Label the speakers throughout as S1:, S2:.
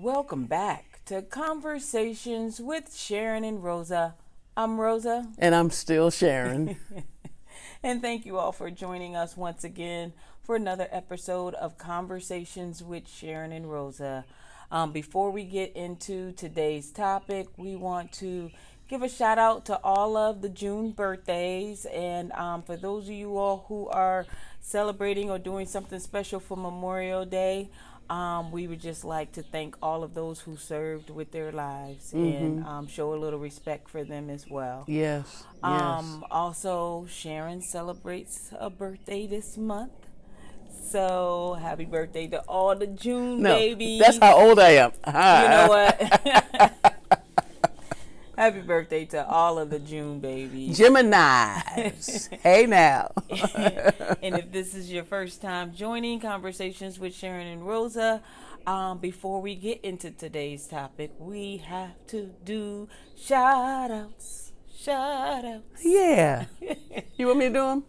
S1: Welcome back to Conversations with Sharyn and Rosa. I'm Rosa.
S2: And I'm still Sharyn.
S1: And thank you all for joining us once again for another episode of Conversations with Sharyn and Rosa. Before we get into today's topic, we want to give a shout out to all of the June birthdays. And for those of you all who are celebrating or doing something special for Memorial Day, we would just like to thank all of those who served with their lives and show a little respect for them as well.
S2: Yes.
S1: Also, Sharyn celebrates a birthday this month. So happy birthday to all the June babies.
S2: That's how old I am.
S1: You know what? Happy birthday to all of the June babies.
S2: Geminis. Hey now.
S1: And if this is your first time joining Conversations with Sharyn and Rosa, before we get into today's topic, we have to do shout-outs. Shout-outs.
S2: Yeah. You want me to do them?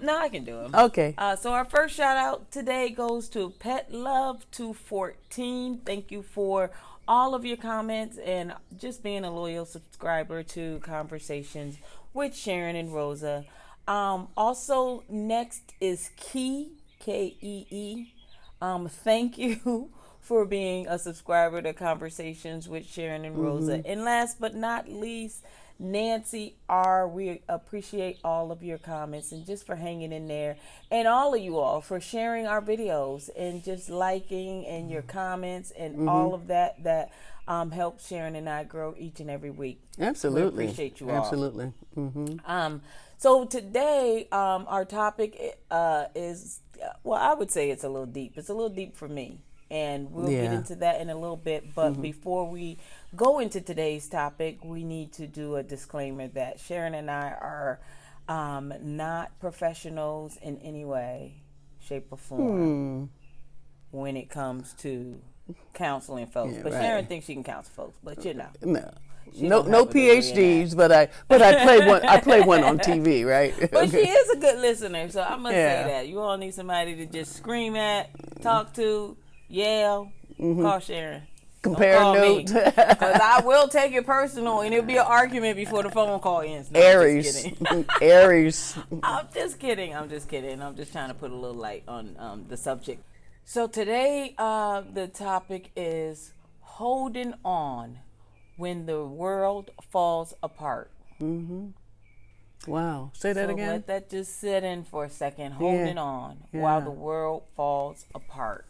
S1: No, I can do them.
S2: Okay.
S1: So our first shout-out today goes to Pet Love 214. Thank you for all of your comments and just being a loyal subscriber to Conversations with Sharyn and Rosa. Also, next is Kee, K-E-E. Thank you for being a subscriber to Conversations with Sharyn and Rosa. And last but not least, Nancy R. We appreciate all of your comments and just for hanging in there, and all of you all for sharing our videos and just liking and your comments and all of that helps Sharyn and I grow each and every week.
S2: Absolutely.
S1: We appreciate you all.
S2: Absolutely.
S1: So today our topic is, well, I would say it's a little deep. It's a little deep for me, and we'll get into that in a little bit. But before we go into today's topic, we need to do a disclaimer that Sharyn and I are not professionals in any way, shape, or form when it comes to counseling folks.
S2: Yeah,
S1: but
S2: right.
S1: Sharyn thinks she can counsel folks, but you know.
S2: No PhDs, but I play one on TV, right?
S1: But she is a good listener, so I must say that. You all need somebody to just scream at, talk to, yell, call Sharyn.
S2: Compare notes.
S1: Because I will take it personal, and it'll be an argument before the phone call ends. No,
S2: Aries. Aries.
S1: I'm just kidding. I'm just trying to put a little light on the subject. So today, the topic is holding on when the world falls apart.
S2: Wow. Say that again.
S1: Let that just sit in for a second. Holding on while the world falls apart.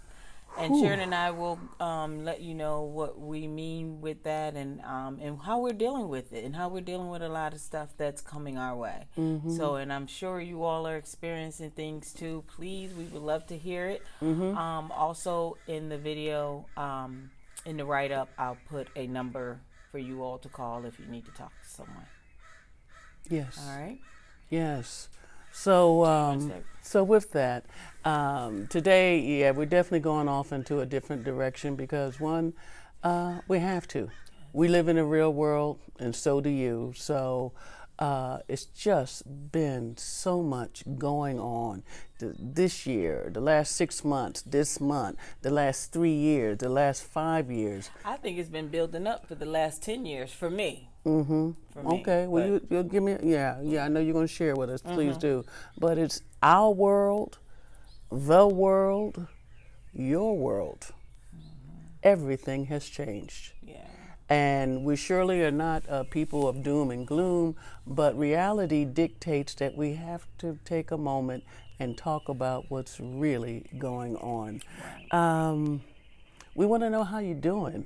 S1: And Sharyn and I will let you know what we mean with that, and how we're dealing with it, and how we're dealing with a lot of stuff that's coming our way. So, and I'm sure you all are experiencing things too. Please, we would love to hear it. Also, in the video, in the write-up, I'll put a number for you all to call if you need to talk to someone.
S2: Yes.
S1: All right?
S2: Yes. So with that, today, we're definitely going off into a different direction because one, we have to. We live in a real world, and so do you. So it's just been so much going on this year, the last 6 months, this month, the last 3 years, the last 5 years.
S1: I think it's been building up for the last 10 years for me.
S2: For me. Okay, well, you'll give me, I know you're going to share with us, please do. But it's our world, the world, your world. Everything has changed.
S1: Yeah.
S2: And we surely are not people of doom and gloom, but reality dictates that we have to take a moment and talk about what's really going on. We want to know how you're doing.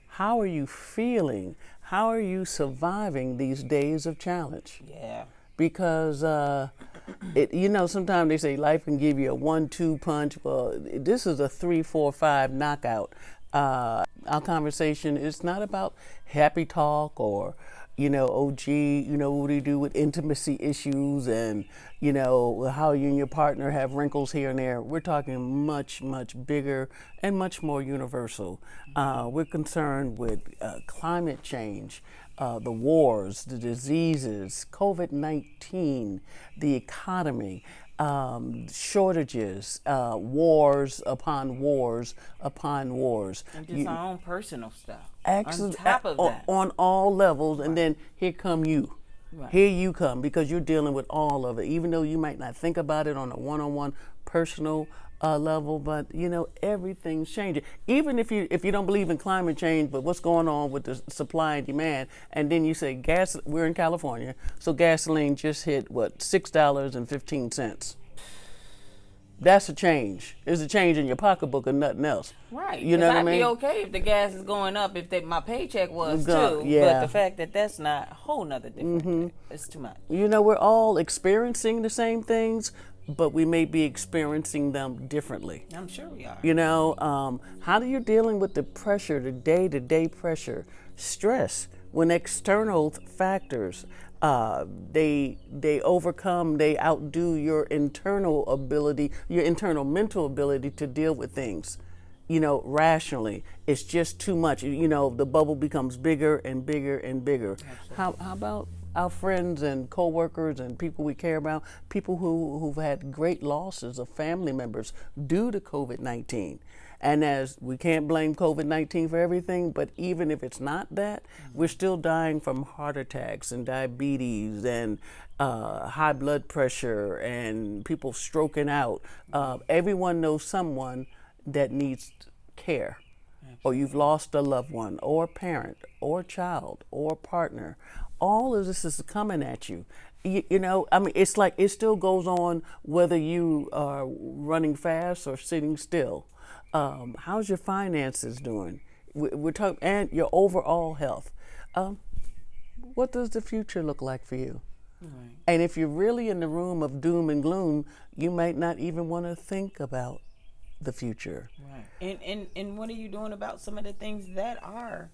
S2: How are you feeling? How are you surviving these days of challenge?
S1: Yeah.
S2: Because, sometimes they say life can give you a 1-2 punch. Well, this is a 3, 4, 5 knockout. Our conversation is not about happy talk or, oh, gee, what do you do with intimacy issues and, how you and your partner have wrinkles here and there. We're talking much, much bigger and much more universal. We're concerned with climate change, the wars, the diseases, COVID-19, the economy, shortages, wars upon wars upon wars.
S1: And just our own personal stuff. On
S2: Accidents
S1: top of that.
S2: on all levels, and then here come you.
S1: Right.
S2: Here you come, because you're dealing with all of it, even though you might not think about it on a one-on-one personal level. But everything's changing. Even if you don't believe in climate change, but what's going on with the supply and demand, and then you say gas. We're in California, so gasoline just hit what, $6.15. That's a change. It's a change in your pocketbook and nothing else.
S1: Right.
S2: You know what I mean?
S1: I'd be okay if the gas is going up, if my paycheck was too.
S2: Yeah.
S1: But the fact that that's not a whole nother different. It's too much.
S2: We're all experiencing the same things, but we may be experiencing them differently.
S1: I'm sure we are.
S2: How are you dealing with the pressure, the day-to-day pressure, stress, when external factors, they overcome, they outdo your internal ability, your internal mental ability to deal with things, rationally. It's just too much. The bubble becomes bigger and bigger and bigger. How about our friends and coworkers and people we care about, people who've had great losses of family members due to COVID-19. And as we can't blame COVID-19 for everything, but even if it's not that, we're still dying from heart attacks and diabetes and high blood pressure and people stroking out. Everyone knows someone that needs care. Or you've lost a loved one or a parent or a child or a partner. All of this is coming at you. It's like it still goes on whether you are running fast or sitting still. How's your finances doing? We're talking, and your overall health. What does the future look like for you? Right. And if you're really in the room of doom and gloom, you might not even want to think about the future.
S1: Right. And what are you doing about some of the things that are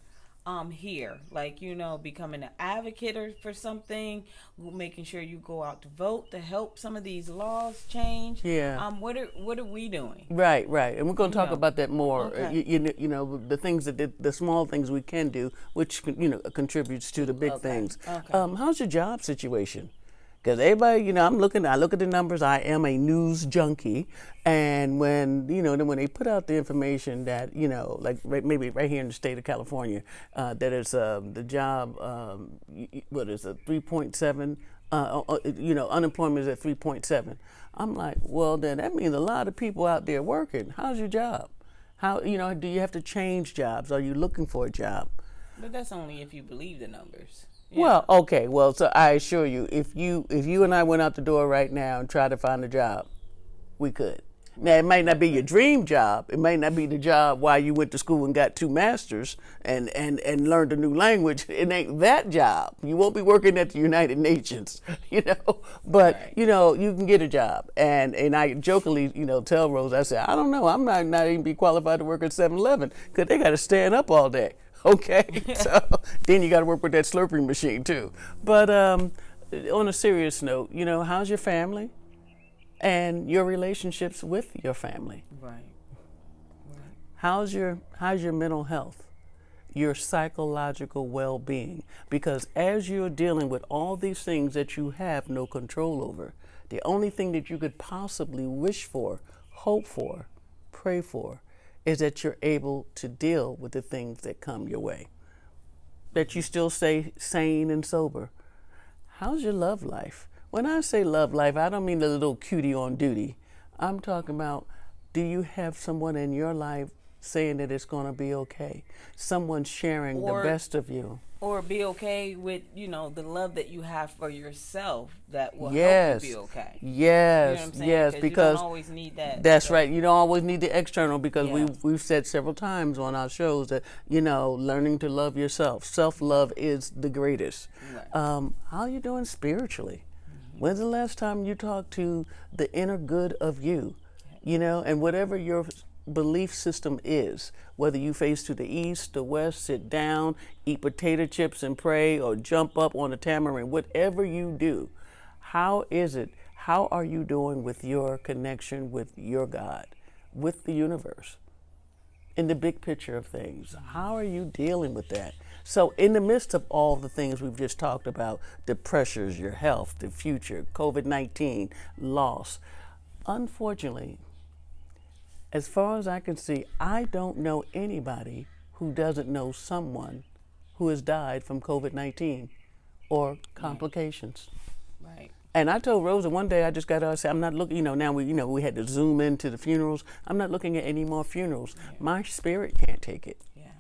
S1: here, like becoming an advocate for something, making sure you go out to vote to help some of these laws change.
S2: Yeah.
S1: What are we doing?
S2: Right, and we're going to talk about that more.
S1: Okay.
S2: The things the small things we can do, which contributes to the big things.
S1: Okay.
S2: How's your job situation? Because everybody, I look at the numbers. I am a news junkie, and when when they put out the information that maybe right here in the state of California, that it's the job, what is it, 3.7, unemployment is at 3.7. I'm like, well, then that means a lot of people out there working. How's your job? How do you have to change jobs? Are you looking for a job?
S1: But that's only if you believe the numbers.
S2: Yeah. Well, okay. Well, so I assure you, if you and I went out the door right now and tried to find a job, we could. Now, it might not be your dream job. It might not be the job while you went to school and got 2 masters and learned a new language. It ain't that job. You won't be working at the United Nations, But,
S1: right.
S2: You can get a job. And I jokingly, tell Rose, I said, I don't know. I'm not even be qualified to work at 7-Eleven because they got to stand up all day. Okay, so then you got to work with that slurping machine too. But on a serious note, how's your family and your relationships with your family?
S1: Right.
S2: How's your mental health, your psychological well-being? Because as you're dealing with all these things that you have no control over, the only thing that you could possibly wish for, hope for, pray for, is that you're able to deal with the things that come your way, that you still stay sane and sober. How's your love life? When I say love life, I don't mean the little cutie on duty. I'm talking about, do you have someone in your life saying that it's going to be okay? Someone sharing the best of you.
S1: Or be okay with, the love that you have for yourself that will
S2: Yes.
S1: help you be okay.
S2: Yes,
S1: You know what I'm saying?
S2: yes,
S1: you
S2: because
S1: don't always need that.
S2: that's right. You don't always need the external, because
S1: Yeah.
S2: we've said several times on our shows that learning to love yourself. Self-love is the greatest.
S1: Right.
S2: How are you doing spiritually? When's the last time you talked to the inner good of you? And whatever your belief system is, whether you face to the east, the west, sit down, eat potato chips and pray, or jump up on a tamarind, whatever you do, how are you doing with your connection with your God, with the universe, in the big picture of things? How are you dealing with that? So, in the midst of all the things we've just talked about, the pressures, your health, the future, COVID-19, loss, unfortunately, as far as I can see, I don't know anybody who doesn't know someone who has died from COVID-19 or complications.
S1: Right.
S2: And I told Rosa one day, I just got to say, I'm not looking, now we had to zoom into the funerals. I'm not looking at any more funerals.
S1: Yeah.
S2: My spirit can't take it.
S1: Yeah.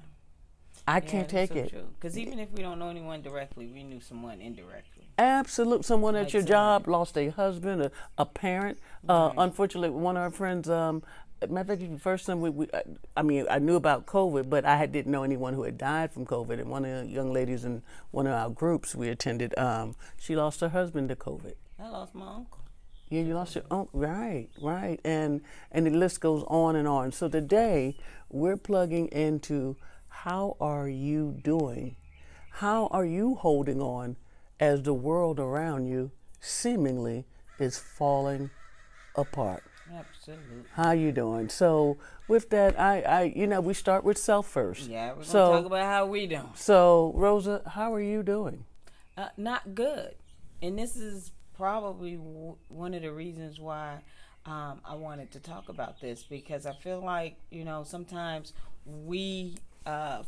S2: I can't take it.
S1: Because even if we don't know anyone directly, we knew someone indirectly.
S2: Absolutely. Someone at
S1: Like
S2: your
S1: somebody.
S2: job lost a husband, a parent.
S1: Right.
S2: Unfortunately, one of our friends, matter of fact, the first time I knew about COVID, but I didn't know anyone who had died from COVID. And one of the young ladies in one of our groups we attended, she lost her husband to COVID.
S1: I lost my uncle.
S2: Yeah, you lost your uncle. Right. And the list goes on and on. So today, we're plugging into how are you doing? How are you holding on as the world around you seemingly is falling apart?
S1: Absolutely.
S2: How you doing? So with that, we start with self first.
S1: Yeah, we're going to talk about how we doing.
S2: So Rosa, how are you doing?
S1: Not good. And this is probably one of the reasons why I wanted to talk about this, because I feel like, sometimes we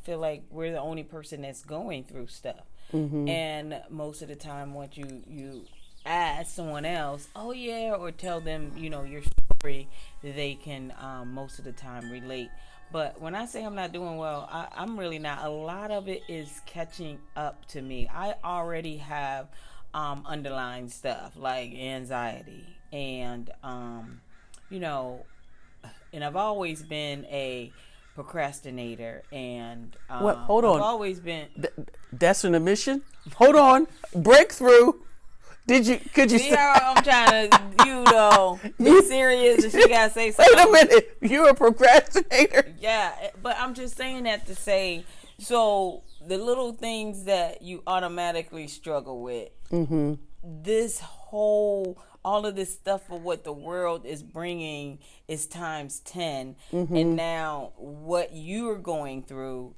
S1: feel like we're the only person that's going through stuff. Mm-hmm. And most of the time, once you ask someone else, oh yeah, or tell them, your story, they can most of the time relate. But when I say I'm not doing well, I'm really not. A lot of it is catching up to me. I already have underlying stuff like anxiety and, and I've always been a procrastinator, and
S2: hold on.
S1: I've always been.
S2: That's an admission. Hold on, breakthrough. Could you
S1: see how I'm trying to, be serious, and she gotta say something.
S2: Wait a minute, you're a procrastinator.
S1: Yeah, but I'm just saying that to say, so the little things that you automatically struggle with, mm-hmm. All of this stuff of what the world is bringing is times 10, mm-hmm. and now what you're going through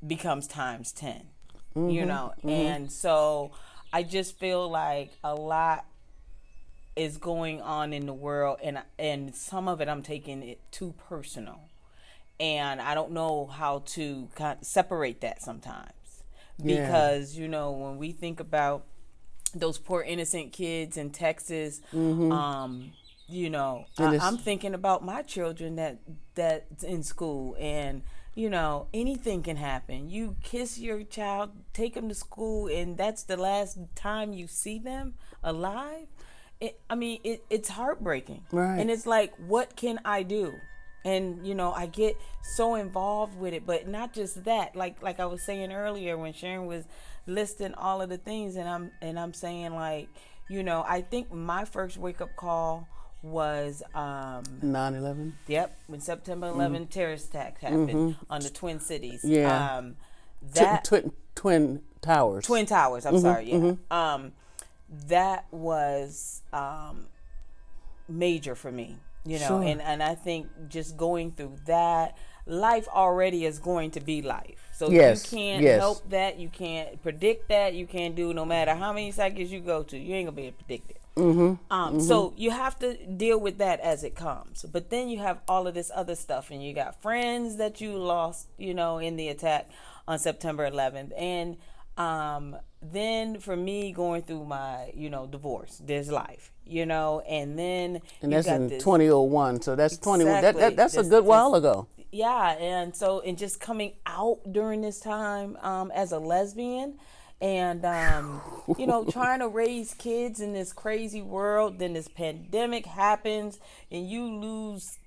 S1: becomes times 10, mm-hmm. Mm-hmm. And so I just feel like a lot is going on in the world, and some of it I'm taking it too personal, and I don't know how to separate that sometimes, because when we think about those poor innocent kids in Texas, mm-hmm. I'm thinking about my children that's in school, and anything can happen. You kiss your child, take them to school, and that's the last time you see them alive. It's heartbreaking,
S2: right?
S1: And it's like, what can I do? And I get so involved with it, but not just that. Like I was saying earlier when Sharyn was listing all of the things, and I'm saying, like, I think my first wake up call was
S2: 9/11.
S1: Yep, when September 11 mm-hmm. terrorist attack happened mm-hmm. on the Twin Cities.
S2: Yeah. Twin Towers.
S1: Twin Towers. I'm
S2: mm-hmm.
S1: sorry. Yeah.
S2: Mm-hmm.
S1: That was major for me.
S2: Sure.
S1: And I think just going through that, life already is going to be life. So
S2: yes.
S1: You can't help that. You can't predict that. You can't do, no matter how many cycles you go to, you ain't gonna be able to predict it. Mm-hmm. Mm-hmm. So you have to deal with that as it comes. But then you have all of this other stuff, and you got friends that you lost, in the attack on September 11th, and then for me going through my, divorce, there's life, and then
S2: and that's in 2001. So that's 21.
S1: Exactly.
S2: That's a good while ago.
S1: Yeah, and just coming out during this time as a lesbian, and trying to raise kids in this crazy world. Then this pandemic happens, and you lose,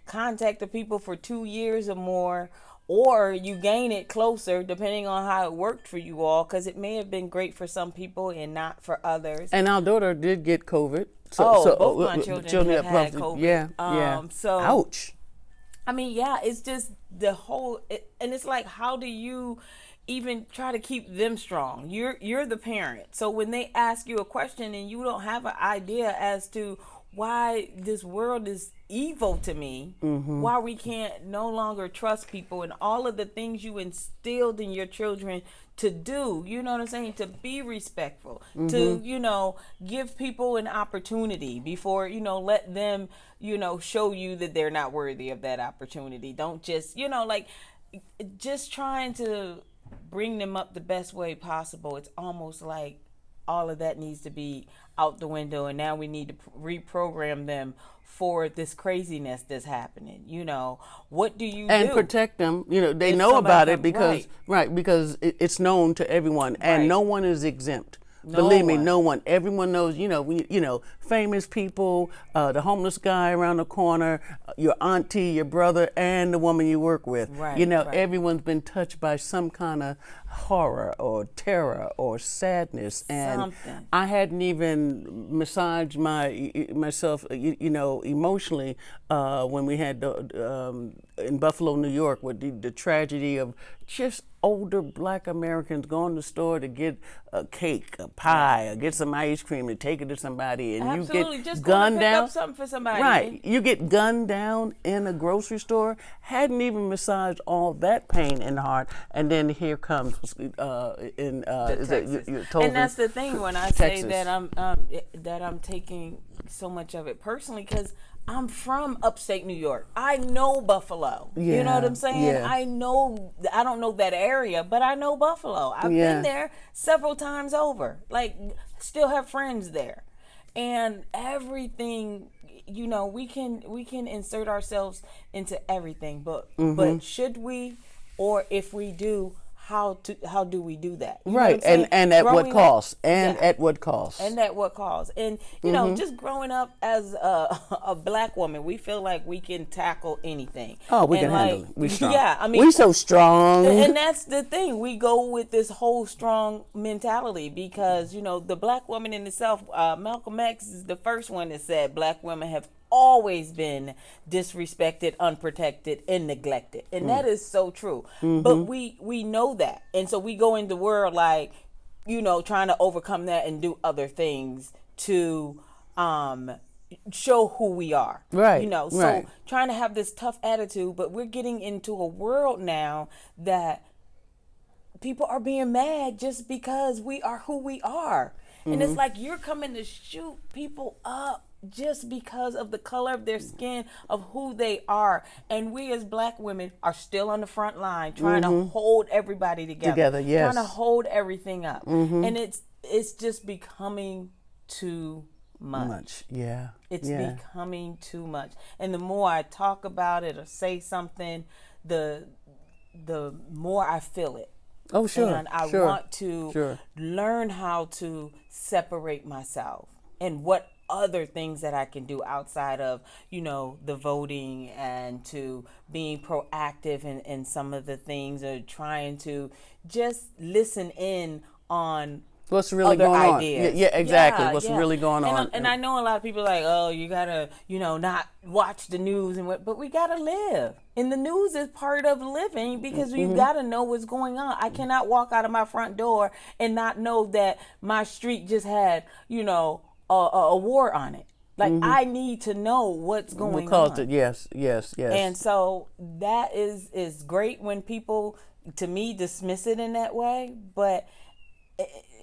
S1: contact to people for 2 years or more, or you gain it closer, depending on how it worked for you all, because it may have been great for some people and not for others.
S2: And our daughter did get COVID.
S1: Both my children have had COVID.
S2: Yeah.
S1: So
S2: ouch.
S1: It's just the whole, and it's like, how do you even try to keep them strong? You're the parent. So when they ask you a question and you don't have an idea as to why this world is evil to me, why we can't no longer trust people, and all of the things you instilled in your children to do, you know what I'm saying, to be respectful, to, you know, give people an opportunity before, you know, let them, you know, show you that they're not worthy of that opportunity. Don't just, you know, like, just trying to bring them up the best way possible. It's almost like all of that needs to be out the window, and now we need to reprogram them for this craziness that's happening. You know, what do you
S2: and
S1: do?
S2: protect them? You know, they
S1: If
S2: know
S1: somebody
S2: about it
S1: come-
S2: because because it's known to everyone, and
S1: Right.
S2: no one is exempt.
S1: No
S2: Believe me,
S1: one.
S2: no one. Everyone knows. You know, famous people, the homeless guy around the corner, your auntie, your brother, and the woman you work with.
S1: Right,
S2: You know,
S1: right.
S2: everyone's been touched by some kind of horror or terror or sadness, and
S1: Something.
S2: I hadn't even massaged myself, emotionally when we had in Buffalo, New York, with the tragedy of just older Black Americans going to the store to get a cake, a pie, or get some ice cream to take it to somebody, and
S1: Absolutely,
S2: you get
S1: just going to
S2: gunned
S1: pick
S2: down.
S1: up something for somebody.
S2: Right, you get gunned down in a grocery store. Hadn't even massaged all that pain in the heart, and then here comes is it you told
S1: And
S2: me?
S1: that's the thing when I say
S2: Texas.
S1: that I'm taking so much of it personally, because I'm from upstate New York. I know Buffalo. You know what I'm saying?
S2: Yeah.
S1: I don't know that area, but I know Buffalo. I've
S2: Yeah.
S1: been there several times over. Like, still have friends there. And everything, you know, we can insert ourselves into everything, but should we, or if we do, how do we do that? You know what I'm
S2: Right,
S1: saying?
S2: and at what
S1: Growing up-
S2: cost? And
S1: Yeah.
S2: at what cost?
S1: And at what cost? And you know, just growing up as a Black woman, we feel like we can tackle anything.
S2: Oh, we
S1: And
S2: can handle it. We strong.
S1: Yeah, I mean,
S2: we so strong.
S1: and that's the thing. We go with this whole strong mentality because, you know, the Black woman in itself, Malcolm X is the first one that said Black women have always been disrespected, unprotected, and neglected. And that is so true. But we know that. And so we go in the world like, you know, trying to overcome that and do other things to show who we are.
S2: Right,
S1: You know, so
S2: right.
S1: trying to have this tough attitude, but we're getting into a world now that people are being mad just because we are who we are. And it's like you're coming to shoot people up just because of the color of their skin, of who they are. And we as Black women are still on the front line trying to hold everybody together.
S2: Yes.
S1: Trying to hold everything up. And it's just becoming too much.
S2: Yeah.
S1: It's
S2: yeah.
S1: becoming too much. And the more I talk about it or say something, the more I feel it.
S2: Oh, sure.
S1: And I
S2: sure.
S1: want to
S2: Sure.
S1: learn how to separate myself and what other things that I can do outside of, you know, the voting and to being proactive in some of the things, or trying to just listen in on
S2: What's really
S1: other
S2: going
S1: ideas.
S2: on? Yeah, exactly.
S1: Yeah,
S2: What's
S1: yeah.
S2: really going on?
S1: And I know a lot of people are like, oh, you gotta, you know, not watch the news and what, but we gotta live. And the news is part of living because you gotta know what's going on. I cannot walk out of my front door and not know that my street just had, you know, a war on it. Like, I need to know what's going
S2: Because
S1: on.
S2: yes.
S1: And so that is great when people, to me, dismiss it in that way, but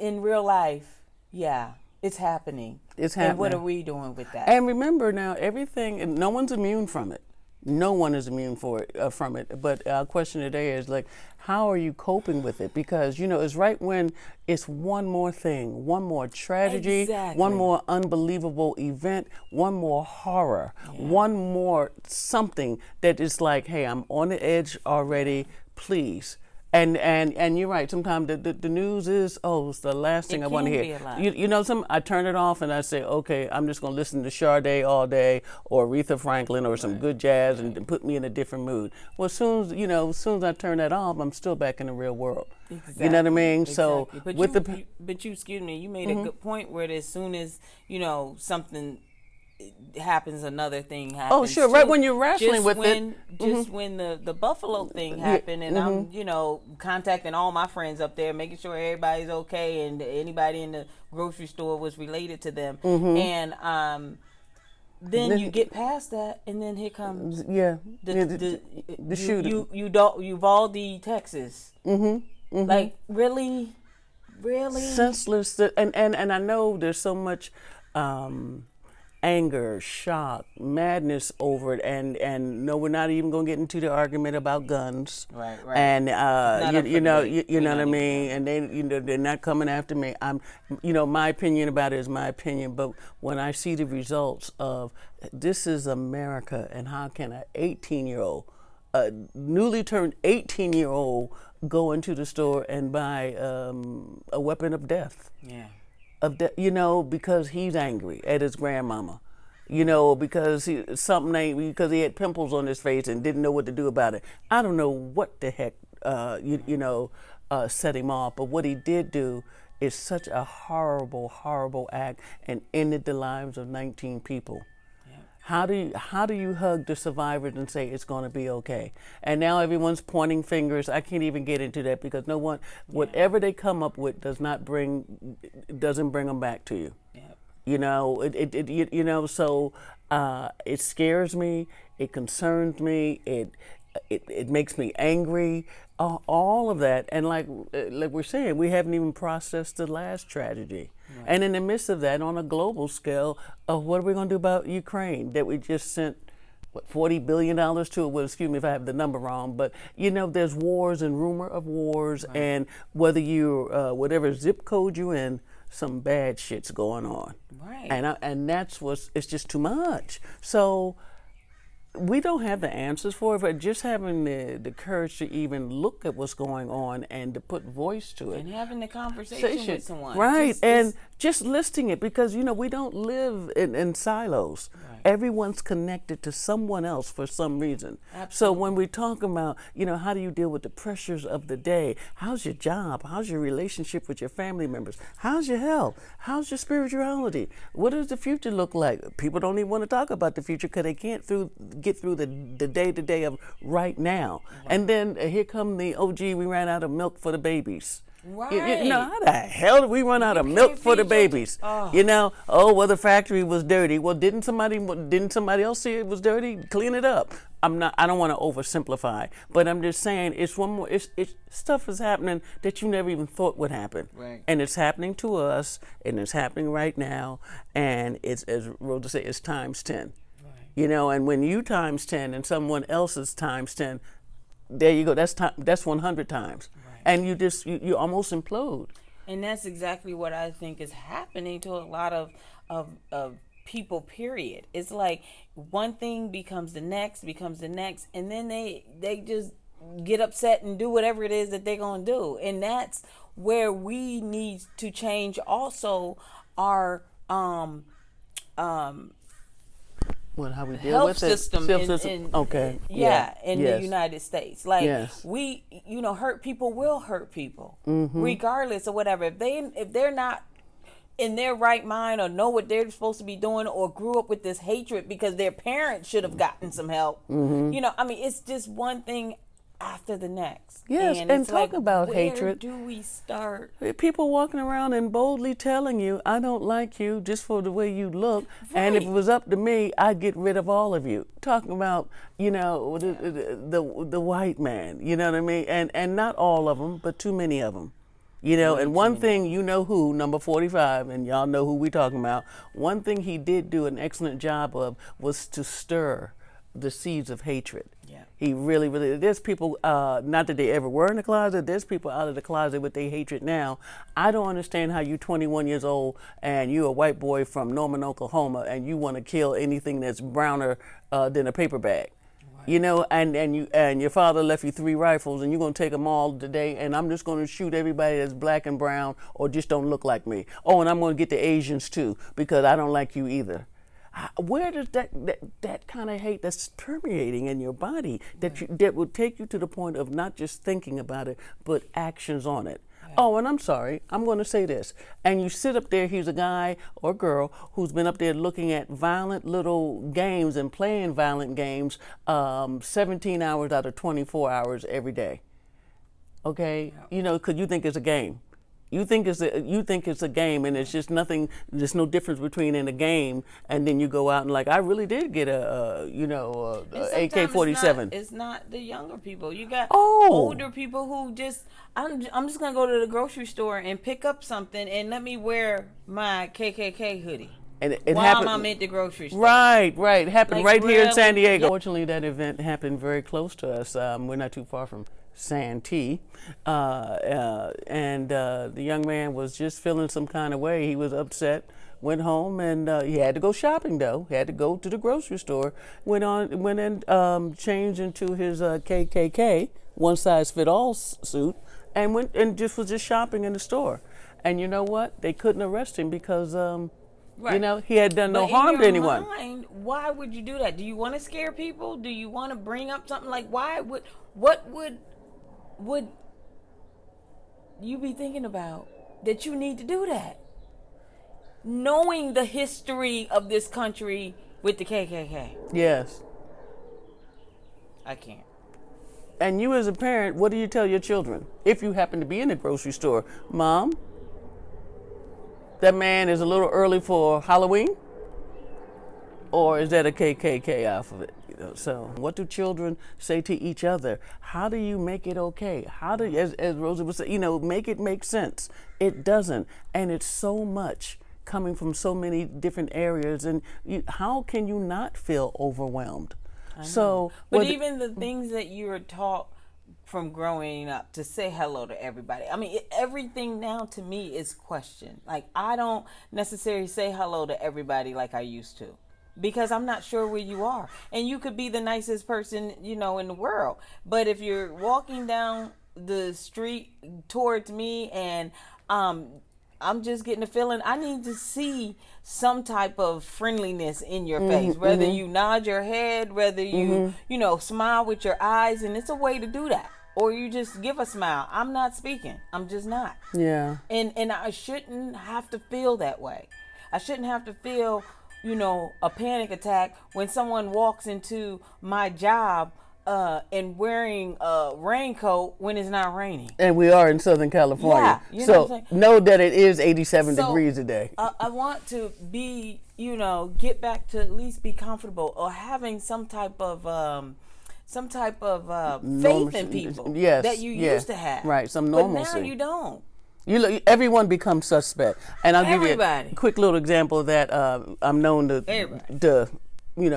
S1: in real life, yeah, it's happening.
S2: It's
S1: And what
S2: happening.
S1: are we doing with that?
S2: And remember now, everything, and no one's immune from it. No one is immune from it. But our question today is like, how are you coping with it? Because, you know, it's right when it's one more thing, one more tragedy,
S1: Exactly.
S2: one more unbelievable event, one more horror, one more something that is like, hey, I'm on the edge already, please. And you're right. Sometimes the news is it's the last thing I want to
S1: can
S2: hear.
S1: be a lot.
S2: You know, I turn it off and I say, okay, I'm just gonna listen to Sade all day, or Aretha Franklin, or some good jazz, and put me in a different mood. Well, as soon as I turn that off, I'm still back in the real world.
S1: Exactly.
S2: You know what I mean? So
S1: Exactly. But
S2: with
S1: you excuse me, you made a good point where as soon as, you know, something happens, another thing happens.
S2: Oh, sure.
S1: too.
S2: Right when you're wrestling
S1: Just
S2: with
S1: when,
S2: it.
S1: Just when the Buffalo thing happened, and I'm, you know, contacting all my friends up there, making sure everybody's okay, and anybody in the grocery store was related to them. And then you get past that, and then here comes
S2: yeah,
S1: the
S2: shooting.
S1: Uvalde, Texas. Like really,
S2: Senseless. And I know there's so much anger, shock, madness over it, and no, we're not even going to get into the argument about guns.
S1: Right.
S2: And you know what I
S1: not
S2: mean. And they, they're not coming after me. My opinion about it is my opinion. But when I see the results of this is America, and how can an 18-year-old, a newly turned 18-year-old, go into the store and buy a weapon of death?
S1: Yeah.
S2: Because he's angry at his grandmama, because because he had pimples on his face and didn't know what to do about it. I don't know what the heck, set him off, but what he did do is such a horrible, horrible act and ended the lives of 19 people. How do you hug the survivors and say it's going to be okay? And now everyone's pointing fingers. I can't even get into that because no one, whatever they come up with, doesn't bring them back to you.
S1: Yeah.
S2: So it scares me. It concerns me. It makes me angry. All of that, and like we're saying, we haven't even processed the last tragedy. Right. And in the midst of that, on a global scale, what are we going to do about Ukraine that we just sent $40 billion to? Well, excuse me if I have the number wrong, but there's wars and rumor of wars, right. And whether you whatever zip code you in, some bad shit's going on.
S1: Right.
S2: And that's it's just too much. So we don't have the answers for it, but just having the courage to even look at what's going on and to put voice to it.
S1: And having the conversation with someone.
S2: Right, just listing it, because, we don't live in silos. Right. Everyone's connected to someone else for some reason. Absolutely. So when we talk about, how do you deal with the pressures of the day? How's your job? How's your relationship with your family members? How's your health? How's your spirituality? What does the future look like? People don't even want to talk about the future because they can't get through the day-to-day of right now. Right. And then here come the we ran out of milk for the babies.
S1: Right.
S2: How the hell did we run out of milk for the babies? The factory was dirty. Well, didn't somebody else see it was dirty? Clean it up. I don't want to oversimplify, but I'm just saying it's stuff is happening that you never even thought would happen.
S1: Right.
S2: And it's happening to us, and it's happening right now, and it's, as Rhoda said, it's times 10. Right. And when you times 10 and someone else is times 10, there you go. That's 100 times. Right. And you almost implode.
S1: And that's exactly what I think is happening to a lot of people, period. It's like one thing becomes the next, and then they just get upset and do whatever it is that they're going to do. And that's where we need to change also our
S2: how we deal
S1: health
S2: with
S1: system
S2: in
S1: the United States. Like we, hurt people will hurt people, regardless of whatever. If they're not in their right mind or know what they're supposed to be doing, or grew up with this hatred because their parents should have gotten some help. It's just one thing after the next.
S2: Yes, and talk about hatred.
S1: Where do we start?
S2: People walking around and boldly telling you, I don't like you just for the way you look.
S1: Right.
S2: And if it was up to me, I'd get rid of all of you. Talking about, the white man, you know what I mean? And not all of them, but too many of them. And one thing, who, number 45, and y'all know who we talking about, one thing he did do an excellent job of was to stir the seeds of hatred. Yeah. He really, really, there's people, not that they ever were in the closet, there's people out of the closet with their hatred now. I don't understand how you 21 years old and you a white boy from Norman, Oklahoma, and you want to kill anything that's browner than a paper bag. Right. And your father left you 3 rifles, and you're going to take them all today, and I'm just going to shoot everybody that's black and brown or just don't look like me. Oh, and I'm going to get the Asians too, because I don't like you either. Where does that kind of hate that's permeating in your body that would take you to the point of not just thinking about it, but actions on it? Right. Oh, and I'm sorry, I'm going to say this. And you sit up there, he's a guy or girl who's been up there looking at violent little games and playing violent games 17 hours out of 24 hours every day. Okay? Yeah. Because you think it's a game. You think it's a game, and it's just nothing. There's no difference between in a game, and then you go out and like, I really did get
S1: And
S2: a AK-47.
S1: it's not the younger people. You got
S2: Oh.
S1: older people who just, I'm just gonna go to the grocery store and pick up something and let me wear my KKK hoodie.
S2: And it
S1: while
S2: happened.
S1: I'm at the grocery store.
S2: Right. It happened
S1: Like,
S2: right here in
S1: really?
S2: San Diego.
S1: Yeah.
S2: Fortunately, that event happened very close to us. We're not too far from Santee. And the young man was just feeling some kind of way. He was upset, went home, and he had to go shopping, though. He had to go to the grocery store, went and changed into his KKK, one-size-fit-all suit, and went and was just shopping in the store. And you know what? They couldn't arrest him because...
S1: Right.
S2: You know, he had done no
S1: But
S2: harm
S1: in
S2: to
S1: your
S2: anyone.
S1: mind, why would you do that? Do you want to scare people? Do you want to bring up something like what would you be thinking about that you need to do that? Knowing the history of this country with the KKK.
S2: Yes.
S1: I can't.
S2: And you as a parent, what do you tell your children? If you happen to be in the grocery store, Mom, that man is a little early for Halloween? Or is that a KKK outfit? So what do children say to each other? How do you make it okay? How do, as Rosa was saying, make it make sense? It doesn't. And it's so much coming from so many different areas. And how can you not feel overwhelmed? So,
S1: but even the things that you were taught from growing up to say hello to everybody. I mean, everything now to me is questioned. Like, I don't necessarily say hello to everybody like I used to because I'm not sure where you are. And you could be the nicest person, in the world. But if you're walking down the street towards me and I'm just getting a feeling, I need to see some type of friendliness in your face, whether you nod your head, whether you, smile with your eyes, and it's a way to do that. Or you just give a smile. I'm not speaking. I'm just not.
S2: Yeah.
S1: And I shouldn't have to feel that way. I shouldn't have to feel, a panic attack when someone walks into my job and wearing a raincoat when it's not raining.
S2: And we are in Southern California.
S1: Yeah, you know
S2: so
S1: what I'm saying?
S2: know that it is 87 degrees today.
S1: I want to be, get back to at least be comfortable or having some type of faith in people that you used to have.
S2: Right, some normalcy.
S1: But now you don't.
S2: Everyone becomes suspect. And I'll give you
S1: Everybody.
S2: a quick little example of that. I'm known to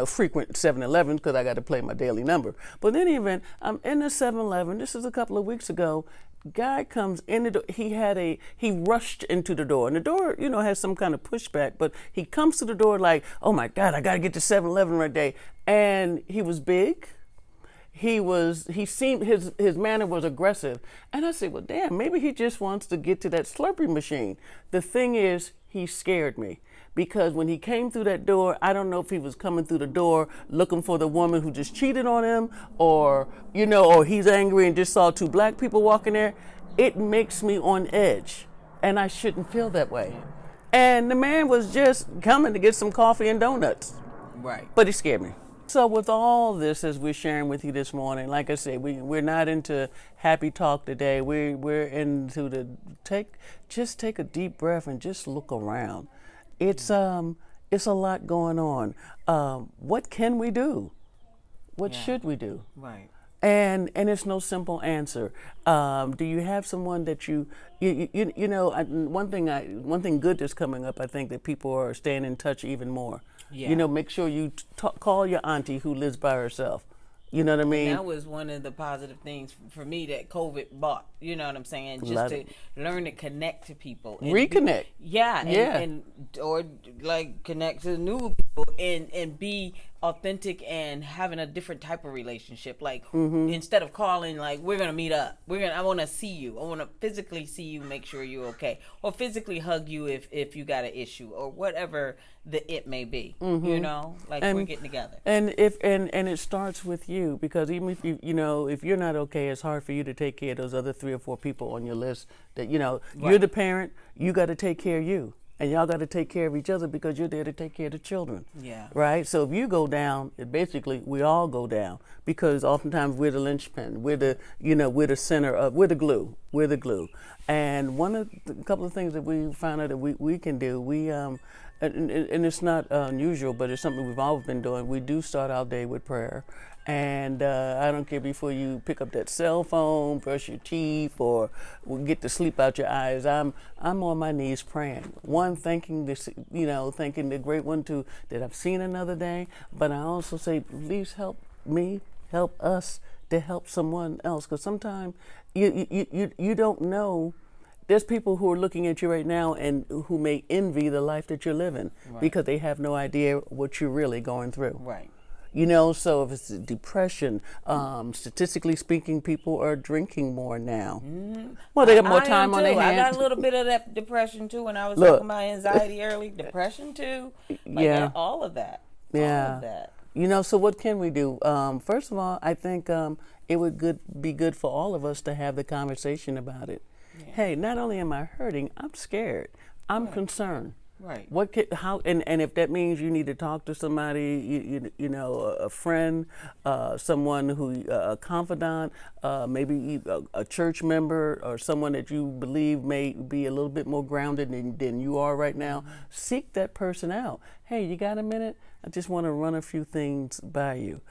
S2: frequent 7-Eleven because I got to play my daily number. But in any event, I'm in the 7-Eleven. This is a couple of weeks ago. Guy comes in the door. He rushed into the door. And the door, has some kind of pushback. But he comes to the door like, oh my God, I got to get to 7-Eleven right there. And he was big. He seemed, his manner was aggressive. And I said, well, damn, maybe he just wants to get to that Slurpee machine. The thing is, he scared me. Because when he came through that door, I don't know if he was coming through the door looking for the woman who just cheated on him, or he's angry and just saw two black people walking there. It makes me on edge, and I shouldn't feel that way. And the man was just coming to get some coffee and donuts.
S1: Right.
S2: But he scared me. So with all this, as we're sharing with you this morning, like I said, we're not into happy talk today. We're into take a deep breath and just look around. It's a lot going on. What can we do? What should we do?
S1: Right.
S2: And it's no simple answer. Do you have someone that one thing good that's coming up, I think that people are staying in touch even more.
S1: Yeah.
S2: Make sure you call your auntie who lives by herself. You know what I mean?
S1: That was one of the positive things for me that COVID brought. You know what I'm saying? Just to learn to connect to people. And
S2: reconnect.
S1: Or like connect to new people and be authentic and having a different type of relationship. Like instead of calling, like, we're gonna meet up. I want to see you. I want to physically see you, make sure you're okay, or physically hug you if you got an issue or whatever it may be. Like we're getting together.
S2: And it starts with you, because even if if you're not okay, it's hard for you to take care of those other 3 or 4 people on your list that you're the parent. You got to take care of you. and y'all got to take care of each other because you're there to take care of the children.
S1: Yeah.
S2: Right? So if you go down, basically we all go down because oftentimes we're the linchpin. We're the, we're the center of, we're the glue. We're the glue. And a couple of things that we found out that we can do, and it's not unusual, but it's something we've always been doing. We do start our day with prayer. And I don't care before you pick up that cell phone, brush your teeth, or get the sleep out your eyes. I'm on my knees praying. One, thanking this, thanking the great one too that I've seen another day. But I also say, please help me, help us to help someone else. Because sometimes you don't know. There's people who are looking at you right now and who may envy the life that you're living because they have no idea what you're really going through.
S1: Right.
S2: So if it's depression, statistically speaking, people are drinking more now. Mm-hmm. Well, they got more time on their hands.
S1: I got a little bit of that depression too. When I was talking about anxiety early, depression too. All of that.
S2: Yeah.
S1: All of that.
S2: So what can we do? First of all, I think it would be good for all of us to have the conversation about it. Yeah. Hey, not only am I hurting, I'm scared. I'm concerned.
S1: Right.
S2: And if that means you need to talk to somebody, a friend, someone a confidant, maybe a church member or someone that you believe may be a little bit more grounded than you are right now, seek that person out. Hey, you got a minute? I just want to run a few things by you.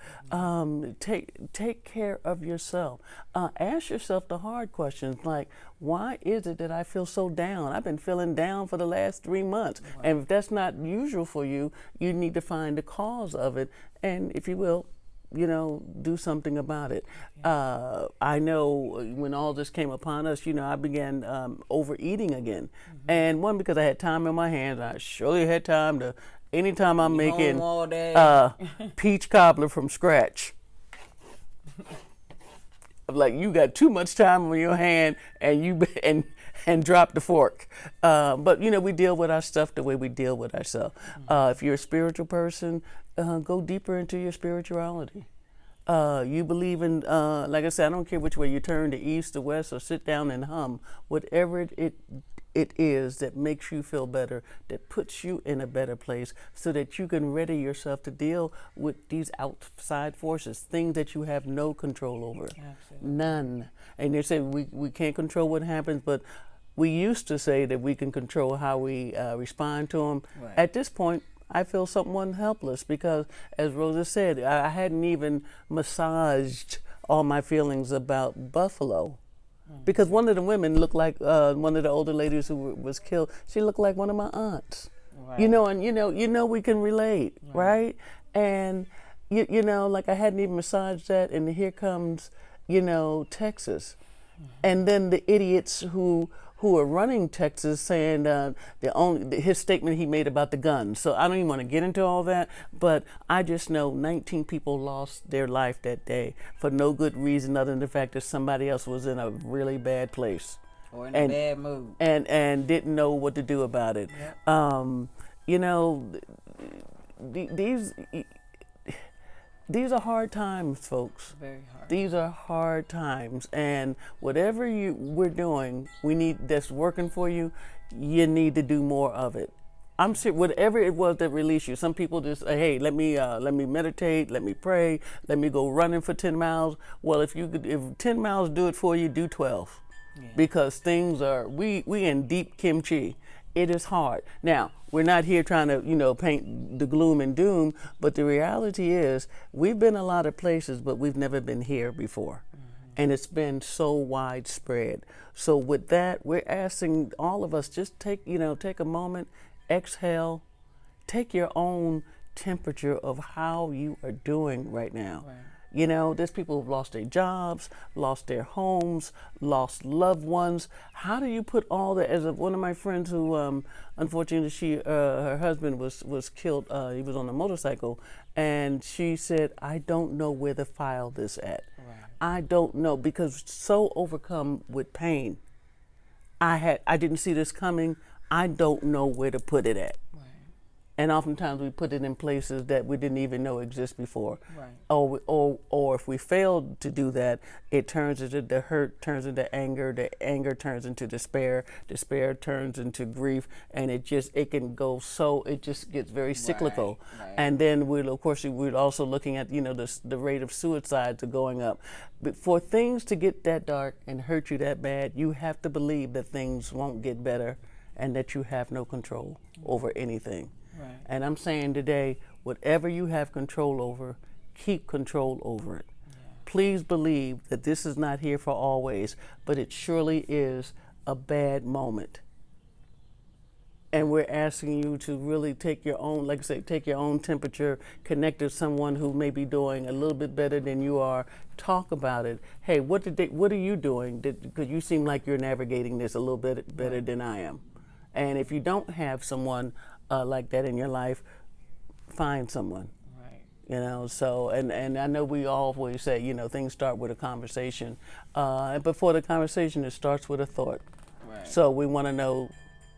S2: Take care of yourself. Ask yourself the hard questions like, why is it that I feel so down? I've been feeling down for the last 3 months. Right. And if that's not usual for you, you need to find the cause of it. And if you will, do something about it. I know when all this came upon us, I began overeating again. Mm-hmm. And one, because I had time in my hands, I surely had time to, anytime I'm making peach cobbler from scratch, I'm like, you got too much time on your hand and drop the fork. But we deal with our stuff the way we deal with ourselves. If you're a spiritual person, go deeper into your spirituality. You believe in, like I said, I don't care which way you turn, the east, the west, or sit down and hum. Whatever it is that makes you feel better, that puts you in a better place so that you can ready yourself to deal with these outside forces, things that you have no control over. Absolutely. None. And they say we can't control what happens, but we used to say that we can control how we respond to them. Right. At this point, I feel somewhat helpless because, as Rosa said, I hadn't even massaged all my feelings about Buffalo. Because one of the women looked like one of the older ladies who was killed. She looked like one of my aunts. Right. And we can relate, right? And like I hadn't even massaged that, and here comes, Texas, and then the idiots who are running Texas saying his statement he made about the guns. So I don't even want to get into all that, but I just know 19 people lost their life that day for no good reason other than the fact that somebody else was in a really bad place.
S1: Or in a bad mood.
S2: And didn't know what to do about it. Yep. These are hard times, folks. Very hard. These are hard times, and whatever we're doing, that's working for you. You need to do more of it. I'm serious. Whatever it was that released you. Some people just say, "Hey, let me meditate, let me pray, let me go running for 10 miles." Well, if 10 miles do it for you, do 12, because things are we in deep kimchi. It is hard. Now, we're not here trying to, paint the gloom and doom, but the reality is we've been a lot of places, but we've never been here before. Mm-hmm. And it's been so widespread. So with that, we're asking all of us, just take a moment, exhale, take your own temperature of how you are doing right now. Right. There's people who've lost their jobs, lost their homes, lost loved ones. How do you put all that? As one of my friends who, unfortunately, her husband was killed. He was on a motorcycle, and she said, "I don't know where to file this at. Right. I don't know," because so overcome with pain. I didn't see this coming. I don't know where to put it at. Right. And oftentimes we put it in places that we didn't even know exist before.
S1: Right.
S2: Or if we failed to do that, it turns into the hurt, turns into anger, the anger turns into despair turns into grief, and it can go, so it just gets very cyclical.
S1: Right.
S2: And then we're also looking at, the rate of suicides are going up. But for things to get that dark and hurt you that bad, you have to believe that things won't get better and that you have no control over anything.
S1: Right.
S2: And I'm saying today, whatever you have control over, keep control over it. Yeah. Please believe that this is not here for always, but it surely is a bad moment. And we're asking you to really take your own, like I say, take your own temperature, connect to someone who may be doing a little bit better than you are. Talk about it. Hey, what are you doing? Because you seem like you're navigating this a little bit better than I am. And if you don't have someone like that in your life, find someone.
S1: Right.
S2: So, and I know we always say, things start with a conversation. And before the conversation, it starts with a thought.
S1: Right.
S2: So we want to know,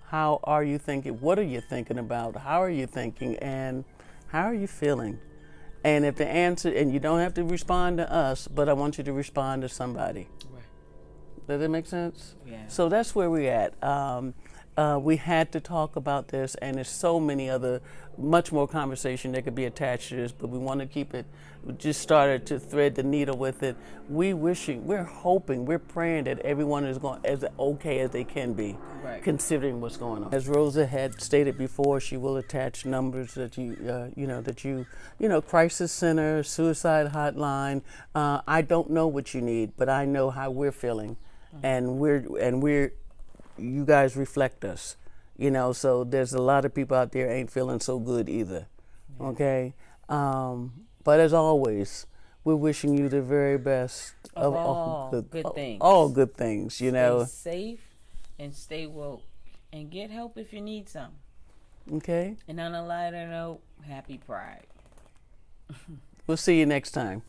S2: how are you thinking? What are you thinking about? How are you thinking? And how are you feeling? And if the answer, and you don't have to respond to us, but I want you to respond to somebody.
S1: Right.
S2: Does that make sense?
S1: Yeah.
S2: So that's where we're at. We had to talk about this, and there's so many other, much more conversation that could be attached to this, but we want to keep it, we just started to thread the needle with it. We're hoping, we're praying that everyone is going as okay as they can be,
S1: right,
S2: considering what's going on. As Rosa had stated before, she will attach numbers that crisis center, suicide hotline. I don't know what you need, but I know how we're feeling, and we're you guys reflect us, so there's a lot of people out there ain't feeling so good either. Yeah. Okay. But as always, we're wishing you the very best
S1: of all good things.
S2: All good things,
S1: Stay safe and stay woke, and get help if you need some.
S2: Okay.
S1: And on a lighter note, happy Pride.
S2: We'll see you next time.